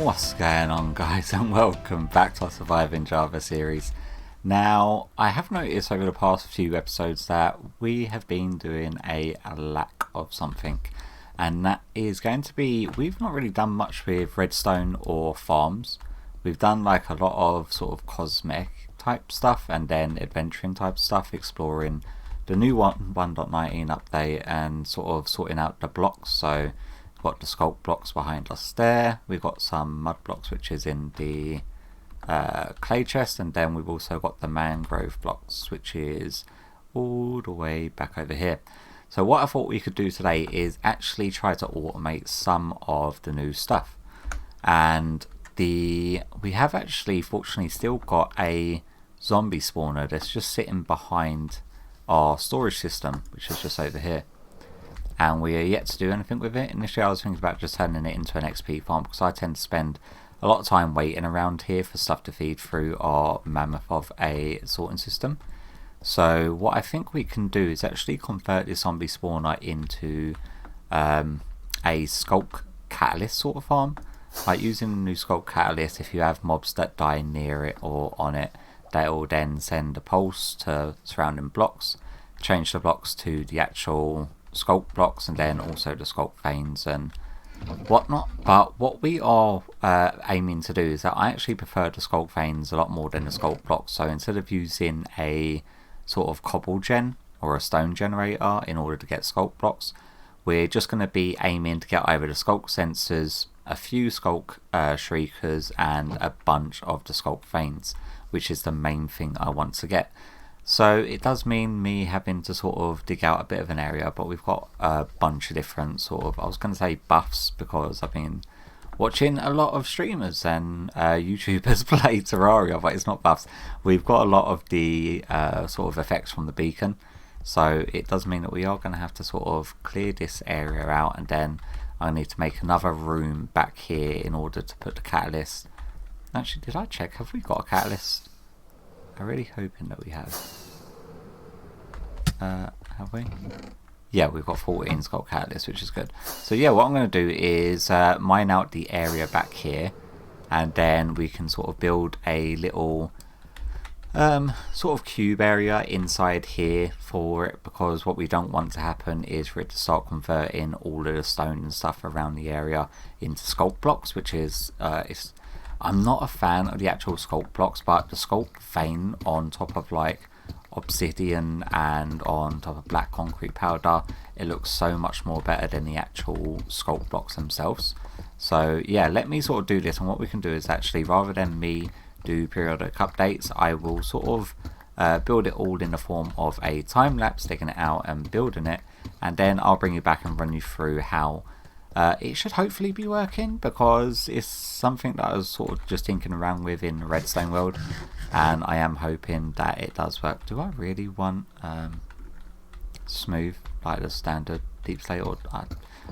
What's going on, guys, and welcome back to our Survive in Java series. Now, I have noticed over the past few episodes that we have been doing a lack of something, and that is going to be, we've not really done much with redstone or farms. We've done like a lot of sort of cosmetic type stuff and then adventuring type stuff, exploring the new 1.19 update and sort of sorting out the blocks. So got the Sculk blocks behind us there. We've got some mud blocks which is in the clay chest, and then we've also got the mangrove blocks which is all the way back over here. So what I thought we could do today is actually try to automate some of the new stuff, and we have actually fortunately still got a zombie spawner that's just sitting behind our storage system, which is just over here, and we are yet to do anything with it. Initially I was thinking about just turning it into an XP farm, because I tend to spend a lot of time waiting around here for stuff to feed through our mammoth of a sorting system. So what I think we can do is actually convert this zombie spawner into a Sculk catalyst sort of farm. Like using the new Sculk catalyst, if you have mobs that die near it or on it, they will then send a pulse to surrounding blocks, change the blocks to the actual Sculk blocks, and then also the Sculk veins and whatnot. But what we are aiming to do is that I actually prefer the Sculk veins a lot more than the Sculk blocks. So instead of using a sort of cobble gen or a stone generator in order to get Sculk blocks, we're just going to be aiming to get over the Sculk sensors, a few Sculk shriekers, and a bunch of the Sculk veins, which is the main thing I want to get. So it does mean me having to sort of dig out a bit of an area, but we've got a bunch of different sort of, I was going to say buffs, because I've been watching a lot of streamers and YouTubers play Terraria, but it's not buffs. We've got a lot of the sort of effects from the beacon, so it does mean that we are going to have to sort of clear this area out, and then I need to make another room back here in order to put the catalyst. Actually, did I check? Have we got a catalyst? I'm really hoping that we have. Have we? Yeah, we've got 14 Sculk catalysts, which is good. So yeah, what I'm going to do is mine out the area back here, and then we can sort of build a little sort of cube area inside here for it, because what we don't want to happen is for it to start converting all of the stone and stuff around the area into Sculk blocks, which is I'm not a fan of the actual Sculk blocks, but the Sculk vein on top of like obsidian and on top of black concrete powder, it looks so much more better than the actual Sculk blocks themselves. So yeah, let me sort of do this, and what we can do is actually, rather than me do periodic updates, I will sort of build it all in the form of a time lapse, taking it out and building it, and then I'll bring you back and run you through how it should hopefully be working, because it's something that I was sort of just tinkering around with in the redstone world, and I am hoping that it does work. Do I really want smooth, like the standard deep slate, or I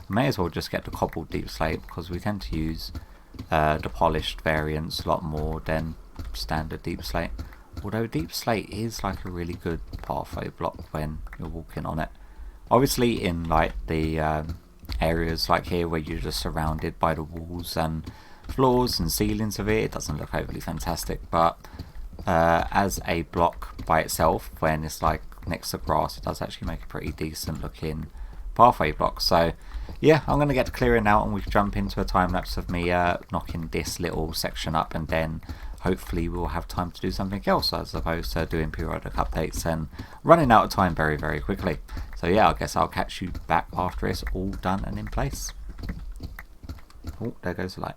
may as well just get the cobbled deep slate, because we tend to use the polished variants a lot more than standard deep slate, although deep slate is like a really good pathway block when you're walking on it. Obviously in like the areas like here where you're just surrounded by the walls and floors and ceilings of it, it doesn't look overly fantastic, but as a block by itself, when it's like next to grass, it does actually make a pretty decent looking pathway block. So yeah, I'm going to get to clearing out, and we can jump into a time lapse of me knocking this little section up, and then hopefully we'll have time to do something else, as opposed to doing periodic updates and running out of time very, very quickly. So yeah, I guess I'll catch you back after it's all done and in place. Oh, there goes the light.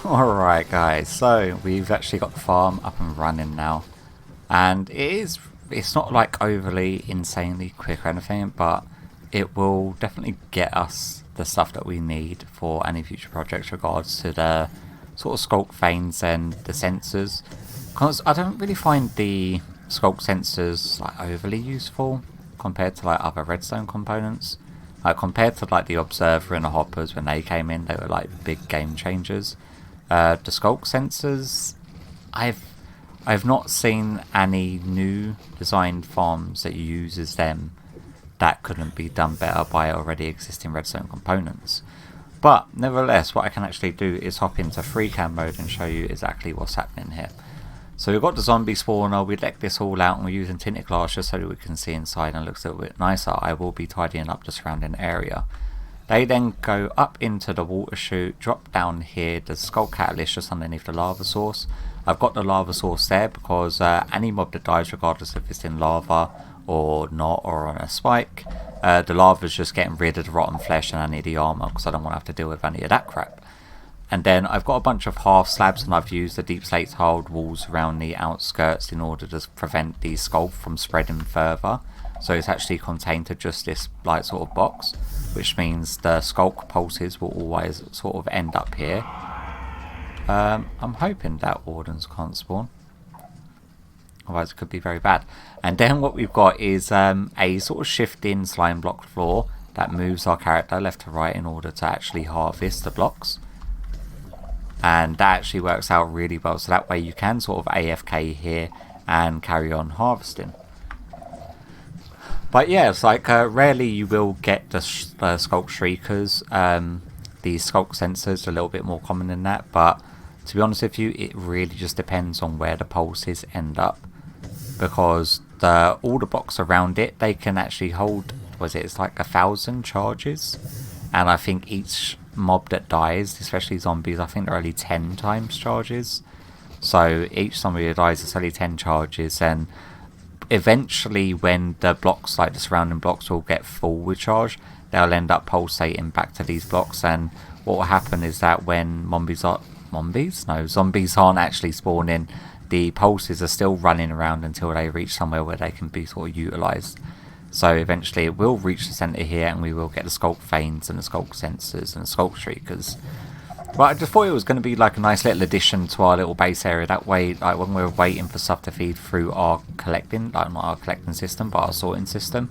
Alright guys, so we've actually got the farm up and running now. And it's not like overly insanely quick or anything, but it will definitely get us the stuff that we need for any future projects regards to the sort of Sculk veins and the sensors. Because I don't really find the Sculk sensors like overly useful compared to like other redstone components. Compared to like the observer and the hoppers when they came in, they were like big game changers. The Sculk sensors, I've not seen any new designed farms that uses them that couldn't be done better by already existing redstone components. But nevertheless, what I can actually do is hop into free cam mode and show you exactly what's happening here. So we've got the zombie spawner, we decked this all out and we're using tinted glass just so that we can see inside and it looks a little bit nicer. I will be tidying up the surrounding area. They then go up into the water chute, drop down here, the Sculk catalyst just underneath the lava source. I've got the lava source there because any mob that dies, regardless if it's in lava or not or on a spike, the lava's just getting rid of the rotten flesh and I need the armor because I don't want to have to deal with any of that crap. And then I've got a bunch of half slabs and I've used the deep slate tiled walls around the outskirts in order to prevent the Sculk from spreading further. So it's actually contained to just this like sort of box, which means the Sculk pulses will always sort of end up here. I'm hoping that wardens can't spawn, otherwise it could be very bad. And then what we've got is a sort of shifting slime block floor that moves our character left to right in order to actually harvest the blocks. And that actually works out really well, so that way you can sort of AFK here and carry on harvesting. But yeah, it's like rarely you will get the Sculk Shriekers. The Sculk sensors are a little bit more common than that, but to be honest with you, it really just depends on where the pulses end up, because all the blocks around it, they can actually hold, it's like 1,000 charges, and I think each mob that dies, especially zombies, I think they're only 10 times charges. So each zombie that dies is only 10 charges, and eventually when the blocks, like the surrounding blocks, will get full with charge, they'll end up pulsating back to these blocks. And what will happen is that when zombies aren't actually spawning, the pulses are still running around until they reach somewhere where they can be sort of utilised. So eventually it will reach the centre here and we will get the Sculk veins and the Sculk sensors and the Sculk Shriekers. But I just thought it was going to be like a nice little addition to our little base area. That way, like when we're waiting for stuff to feed through our collecting, like not our collecting system but our sorting system,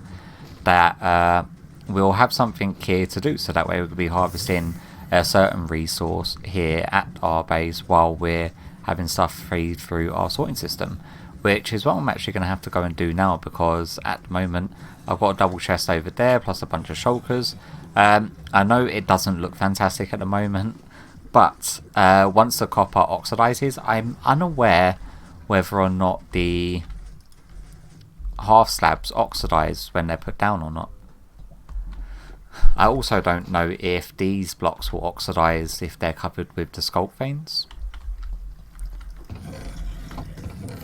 that we'll have something here to do. So that way we'll be harvesting a certain resource here at our base while we're having stuff feed through our sorting system, which is what I'm actually going to have to go and do now, because at the moment I've got a double chest over there plus a bunch of shulkers. I know it doesn't look fantastic at the moment, but once the copper oxidizes, I'm unaware whether or not the half slabs oxidize when they're put down or not. I also don't know if these blocks will oxidize if they're covered with the Sculk veins.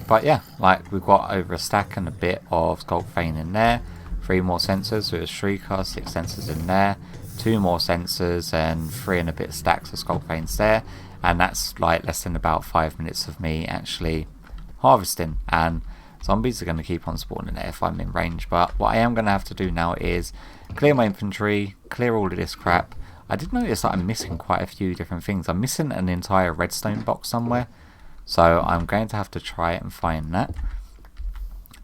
But yeah, like we've got over a stack and a bit of Sculk vein in there, 3 more sensors with a Shrieker, 6 sensors in there, 2 more sensors and 3 and a bit stacks of Sculk veins there, and that's like less than about 5 minutes of me actually harvesting. And zombies are going to keep on spawning there if I'm in range, but what I am going to have to do now is clear my inventory, clear all of this crap. I did notice that I'm missing quite a few different things. I'm missing an entire redstone box somewhere, so I'm going to have to try and find that.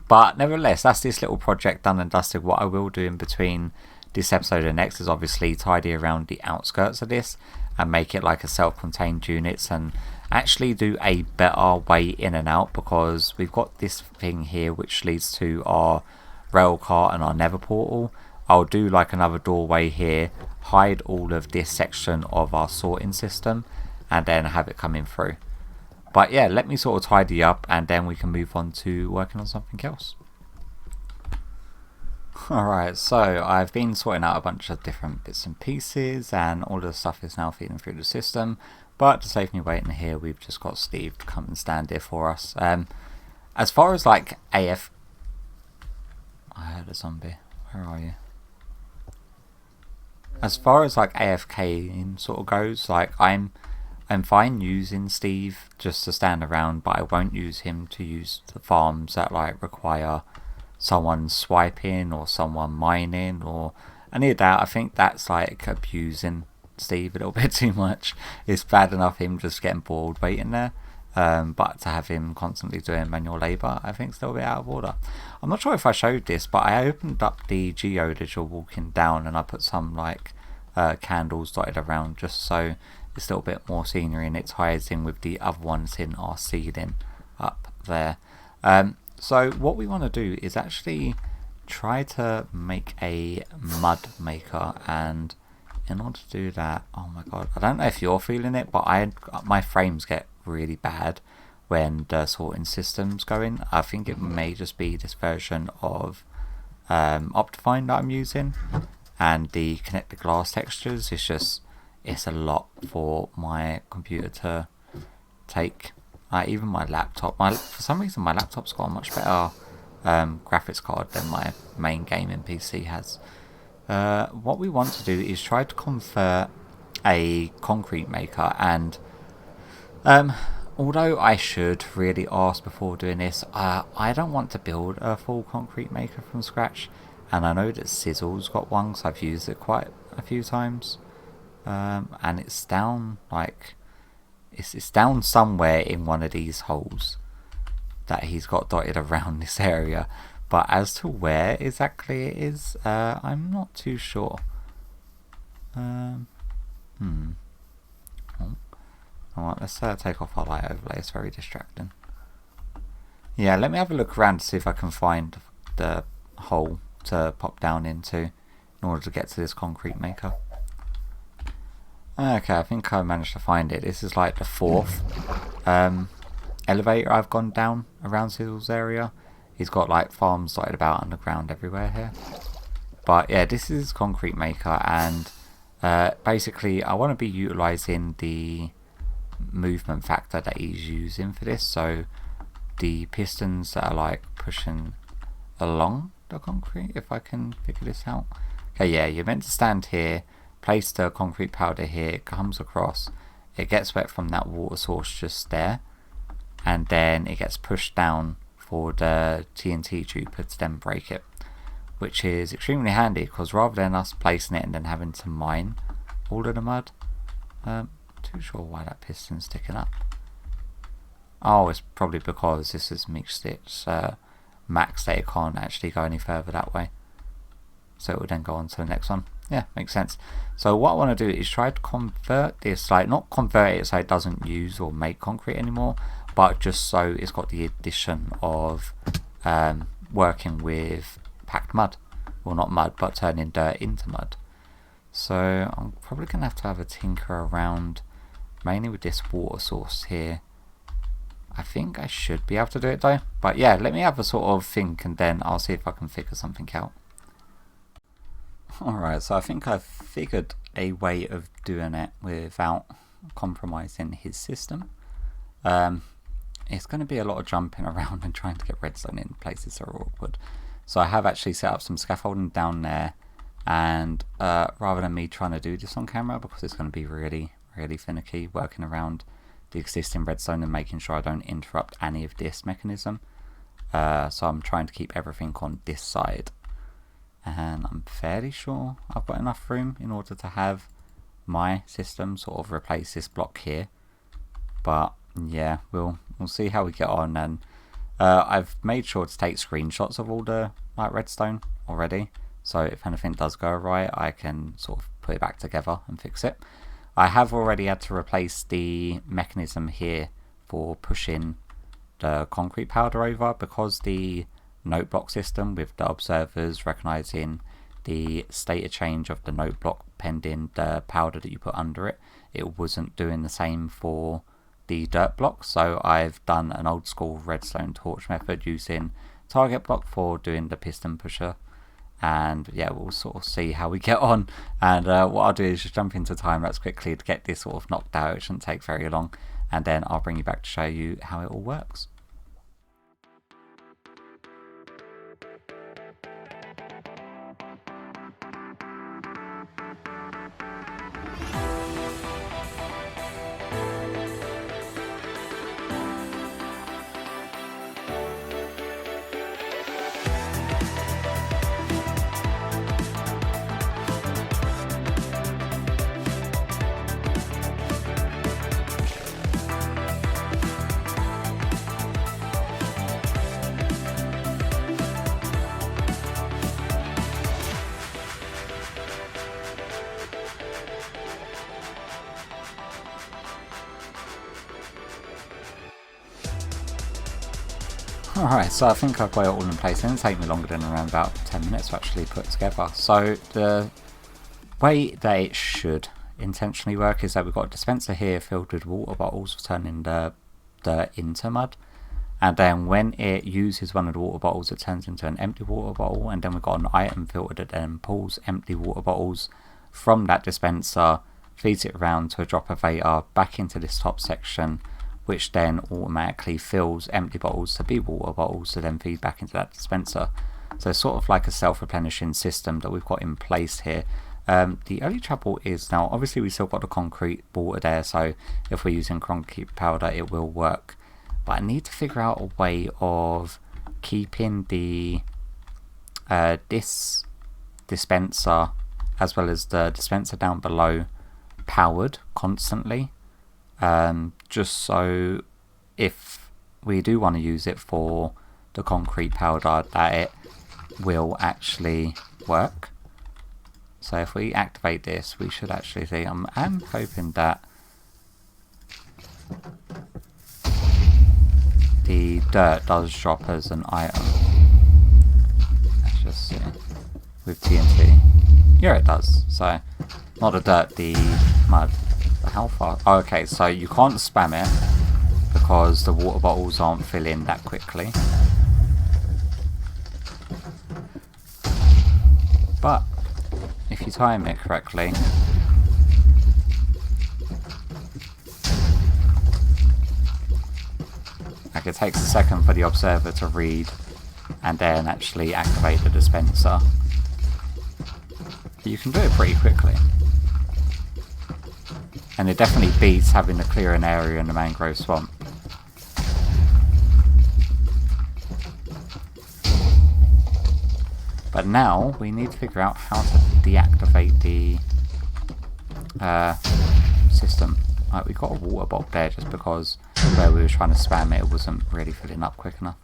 But nevertheless, that's this little project done and dusted. What I will do in between this episode and next is obviously tidy around the outskirts of this and make it like a self-contained units and actually do a better way in and out, because we've got this thing here which leads to our rail car and our nether portal. I'll do like another doorway here, hide all of this section of our sorting system and then have it coming through. But yeah, let me sort of tidy up and then we can move on to working on something else. Alright, so I've been sorting out a bunch of different bits and pieces and all the stuff is now feeding through the system. But to save me waiting here, we've just got Steve to come and stand here for us. As far as like I heard a zombie. Where are you? As far as like AFK sort of goes, like I'm I'm fine using Steve just to stand around, but I won't use him to use the farms that like require someone swiping or someone mining or any of that. I think that's like abusing Steve a little bit too much. It's bad enough him just getting bored waiting there, but to have him constantly doing manual labour, I think it's a little bit out of order. I'm not sure if I showed this, but I opened up the geode as you're walking down and I put some like candles dotted around just so it's a little bit more scenery and it ties in with the other ones in our ceiling up there. So what we want to do is actually try to make a mud maker, and in order to do that, oh my god, I don't know if you're feeling it, but my frames get really bad when the sorting system's going. I think it may just be this version of Optifine that I'm using, and the connected glass textures, it's a lot for my computer to take. Even my laptop, for some reason my laptop's got a much better graphics card than my main gaming PC has. What we want to do is try to convert a concrete maker, and although I should really ask before doing this, I don't want to build a full concrete maker from scratch, and I know that Sizzle's got one because I've used it quite a few times, and it's down like it's down somewhere in one of these holes that he's got dotted around this area, but as to where exactly it is, I'm not too sure. Alright, let's take off our light overlay, it's very distracting. Yeah, let me have a look around to see if I can find the hole to pop down into in order to get to this concrete maker. Okay, I think I managed to find it. This is like the fourth elevator I've gone down around Sizzle's area. He's got like farms dotted about underground everywhere here. But yeah, this is concrete maker, and basically I want to be utilising the movement factor that he's using for this. So the pistons that are like pushing along the concrete, if I can figure this out. Okay, yeah, you're meant to stand here, place the concrete powder here, it comes across, it gets wet from that water source just there, and then it gets pushed down for the TNT trooper to then break it, which is extremely handy because rather than us placing it and then having to mine all of the mud, too sure why that piston's sticking up. Oh, it's probably because this has mixed its max that it can't actually go any further that way, so it will then go on to the next one. Yeah, makes sense. So what I want to do is try to convert this, like not convert it so it doesn't use or make concrete anymore, but just so it's got the addition of working with packed mud. Well, not mud, but turning dirt into mud. So I'm probably going to have a tinker around mainly with this water source here. I think I should be able to do it though. But yeah, let me have a sort of think and then I'll see if I can figure something out. Alright, so I think I've figured a way of doing it without compromising his system. It's going to be a lot of jumping around and trying to get redstone in places that are awkward. So I have actually set up some scaffolding down there, and rather than me trying to do this on camera, because it's going to be really finicky working around the existing redstone and making sure I don't interrupt any of this mechanism, so I'm trying to keep everything on this side. And I'm fairly sure I've got enough room in order to have my system sort of replace this block here. But yeah, we'll see how we get on. And I've made sure to take screenshots of all the like redstone already, so if anything does go awry I can sort of put it back together and fix it. I have already had to replace the mechanism here for pushing the concrete powder over, because the note block system with the observers recognizing the state of change of the note block pending the powder that you put under it, it wasn't doing the same for the dirt block. So I've done an old school redstone torch method using target block for doing the piston pusher, and yeah, we'll sort of see how we get on. And what I'll do is just jump into time lapse quickly to get this sort of knocked out. It shouldn't take very long, and then I'll bring you back to show you how it all works. Alright, so I think I've got it all in place. It didn't take me longer than around about 10 minutes to actually put it together. So the way that it should intentionally work is that we've got a dispenser here filled with water bottles for turning the dirt into mud. And then when it uses one of the water bottles, it turns into an empty water bottle. And then we've got an item filter that then pulls empty water bottles from that dispenser, feeds it around to a dropper vator back into this top section, which then automatically fills empty bottles to be water bottles to then feed back into that dispenser. So it's sort of like a self-replenishing system that we've got in place here. The only trouble is now, obviously we still got the concrete water there, so if we're using concrete powder it will work. But I need to figure out a way of keeping the this dispenser as well as the dispenser down below powered constantly. Just so if we do want to use it for the concrete powder, that it will actually work. So if we activate this, we should actually see. I'm hoping that the dirt does drop as an item. Let's just see. With TNT. Yeah, it does. So, not the dirt, the mud. But how far? Oh, okay, so you can't spam it because the water bottles aren't filling that quickly. But if you time it correctly, like it takes a second for the observer to read and then actually activate the dispenser. But you can do it pretty quickly. And it definitely beats having to clear an area in the mangrove swamp. But now we need to figure out how to deactivate the system. Right, we got a water bottle there just because where we were trying to spam it, it wasn't really filling up quick enough.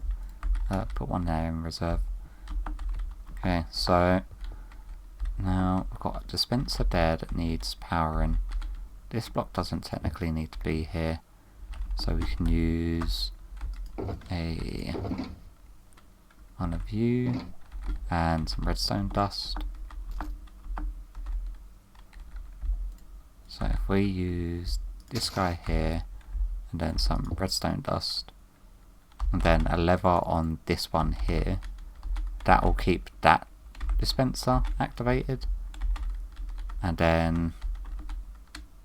Put one there in reserve. Okay, so now we've got a dispenser there that needs powering. This block doesn't technically need to be here, so we can use one of you and some redstone dust. So if we use this guy here and then some redstone dust and then a lever on this one here, that will keep that dispenser activated. And then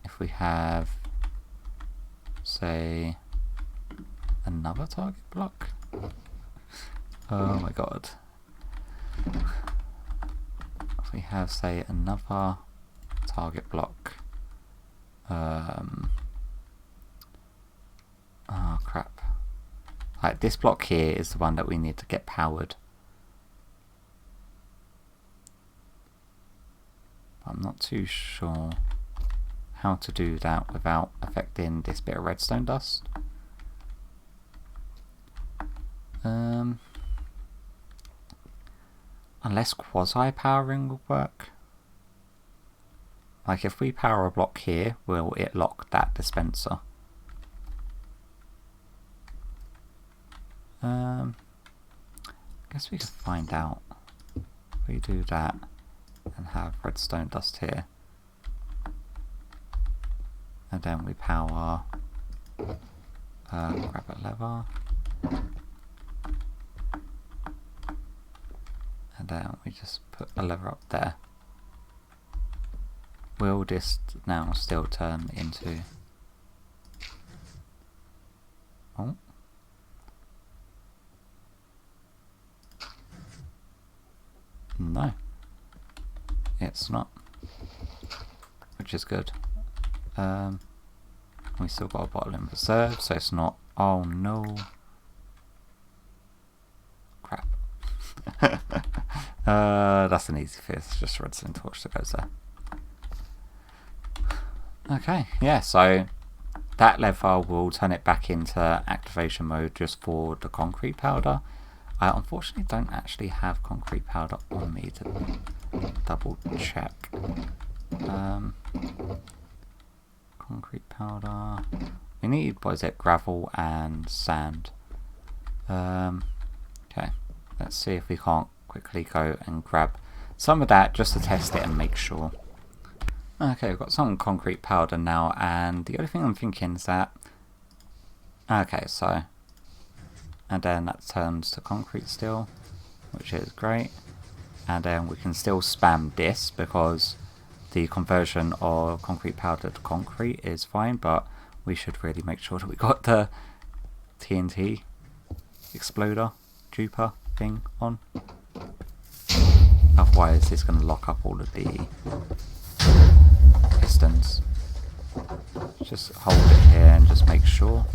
if we have, say, another target block. Oh my god. If we have, say, another target block. Oh crap. Like this block here is the one that we need to get powered. I'm not too sure how to do that without affecting this bit of redstone dust. Unless quasi-powering will work. Like if we power a block here, will it lock that dispenser? I guess we could find out. If we do that and have redstone dust here, and then we power, grab a lever, and then we just put a lever up there. Will this now still turn into... Oh. No. It's not. Which is good. We still got a bottle in reserve, so it's not... Oh no. Crap. That's an easy fix, just a redstone torch that goes there. Okay, yeah, so that lever will turn it back into activation mode just for the concrete powder. I unfortunately don't actually have concrete powder on me to double check. Concrete powder. We need, what is it, gravel and sand. let's see if we can't quickly go and grab some of that just to test it and make sure. Okay, we've got some concrete powder now, and the only thing I'm thinking is that, okay, so, and then that turns to concrete steel, which is great, and then we can still spam this because the conversion of concrete powder to concrete is fine, but we should really make sure that we got the TNT exploder duper thing on. Otherwise it's going to lock up all of the pistons. Just hold it here and just make sure.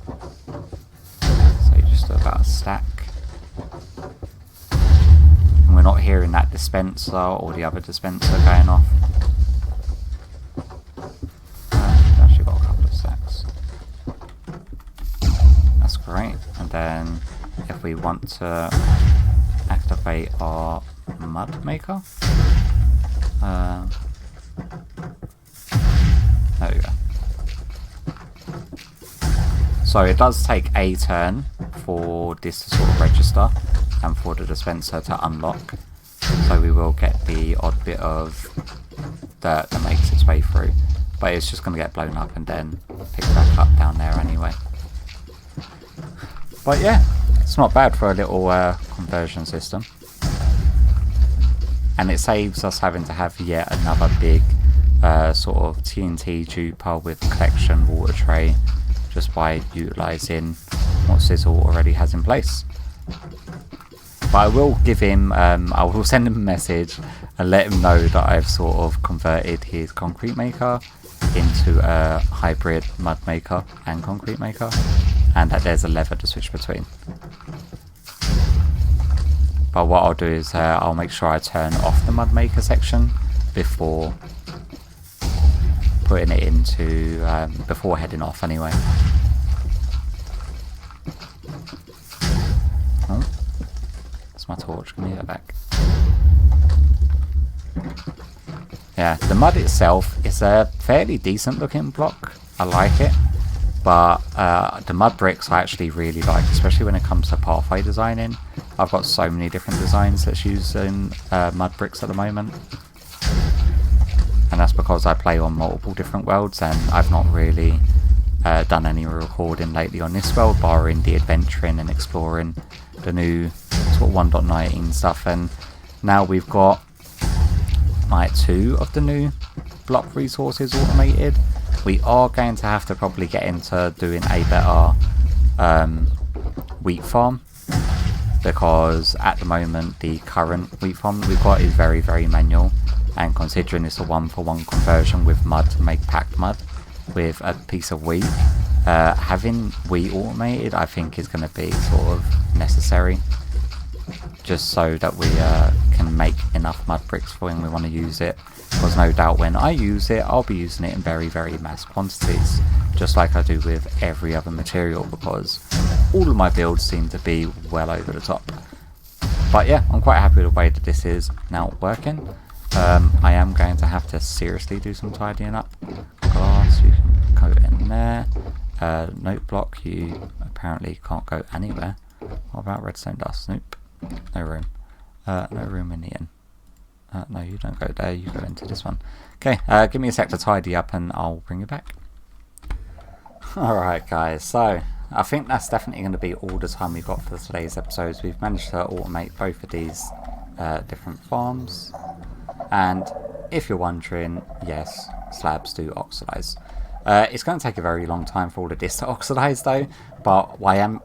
So you just do about a stack. And we're not hearing that dispenser or the other dispenser going off. We've actually got a couple of stacks. That's great. And then if we want to activate our mud maker, there we go. So it does take a turn for this to sort of register and for the dispenser to unlock. So we will get the odd bit of dirt that makes its way through. But it's just going to get blown up and then pick back up down there anyway. But yeah, it's not bad for a little conversion system. And it saves us having to have yet another big sort of TNT duper with collection water tray just by utilising what Sizzle already has in place. But I will give him, I will send him a message and let him know that I've sort of converted his concrete maker into a hybrid mud maker and concrete maker, and that there's a lever to switch between. But what I'll do is I'll make sure I turn off the mud maker section before putting it into, before heading off anyway. Oh, that's my torch, give me that back. Yeah, the mud itself is a fairly decent looking block, I like it. But the mud bricks I actually really like, especially when it comes to pathway designing. I've got so many different designs that's using mud bricks at the moment. And that's because I play on multiple different worlds, and I've not really done any recording lately on this world, barring the adventuring and exploring the new sort of 1.19 stuff. And now we've got like 2 of the new block resources automated. We are going to have to probably get into doing a better wheat farm, because at the moment the current wheat farm that we've got is very, very manual, and considering it's a 1-for-1 conversion with mud to make packed mud with a piece of wheat, having wheat automated I think is going to be sort of necessary, just so that we can make enough mud bricks for when we want to use it. Because no doubt when I use it, I'll be using it in very, very mass quantities, just like I do with every other material, because all of my builds seem to be well over the top. But yeah, I'm quite happy with the way that this is now working. I am going to have to seriously do some tidying up. Glass, you can go in there. Note block, you apparently can't go anywhere. What about redstone dust? Nope, no room. No room in the inn. No, you don't go there, you go into this one. Okay, give me a sec to tidy up and I'll bring you back. Alright guys, so I think that's definitely going to be all the time we've got for today's episodes. We've managed to automate both of these different farms. And if you're wondering, yes, slabs do oxidize. It's going to take a very long time for all of this to oxidize though, but I am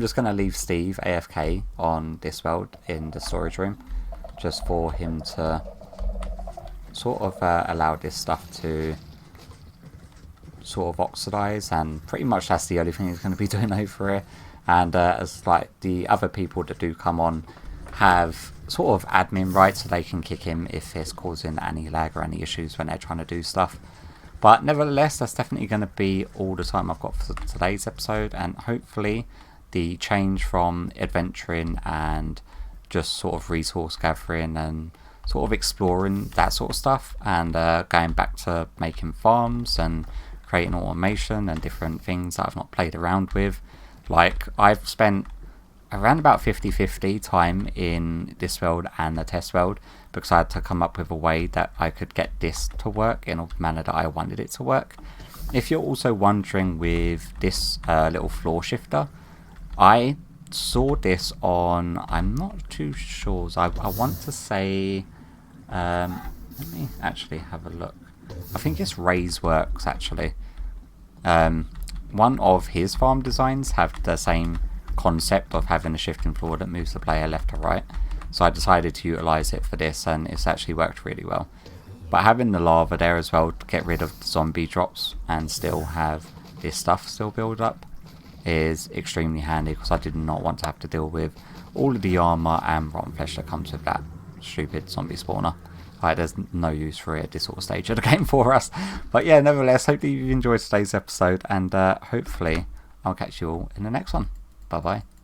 just going to leave Steve AFK on this world in the storage room, just for him to sort of allow this stuff to sort of oxidize, and pretty much that's the only thing he's going to be doing over here. And as like the other people that do come on have sort of admin rights, so they can kick him if it's causing any lag or any issues when they're trying to do stuff. But nevertheless, that's definitely going to be all the time I've got for today's episode, and hopefully the change from adventuring and just sort of resource gathering and sort of exploring that sort of stuff, and going back to making farms and creating automation and different things that I've not played around with. Like, I've spent around about 50-50 time in this world and the test world, because I had to come up with a way that I could get this to work in a manner that I wanted it to work. If you're also wondering with this little floor shifter, I saw this on, I'm not too sure, so I want to say, let me actually have a look. I think it's Ray's Works actually. One of his farm designs have the same concept of having a shifting floor that moves the player left to right, so I decided to utilise it for this, and it's actually worked really well. But having the lava there as well to get rid of the zombie drops and still have this stuff still build up is extremely handy, because I did not want to have to deal with all of the armour and rotten flesh that comes with that stupid zombie spawner. There's no use for it at this sort of stage of the game for us. But yeah, nevertheless, hope that you've enjoyed today's episode, and hopefully I'll catch you all in the next one. Bye bye.